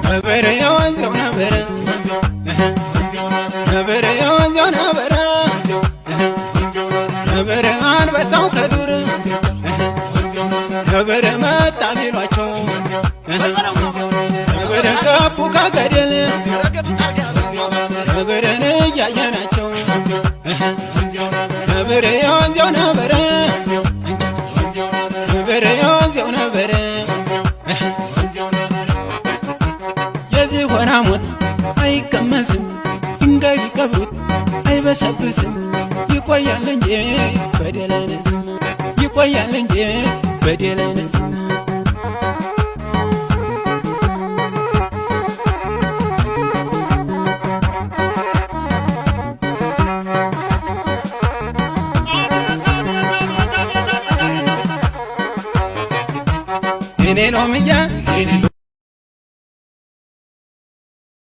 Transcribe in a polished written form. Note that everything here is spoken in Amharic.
ነበር የወንዘው ነበር ነበር የወንዘው ነበር ነበር አንበሳው ከዱር ነበር መጣ ቢሏቸው ነበር ገቡ ከገደል ነበርን እያየናቸው ነበር የወንዘው ነበር ነበር የወንዘው ነበር የዝሆን ሞት አይቀመስም ድንጋይ ቢቀብሩት አይበሰብስም ይቆያል እንጂ በደል አይነዝም ይቆያል እንጂ በደል አይነዝም እኔ ሎምያ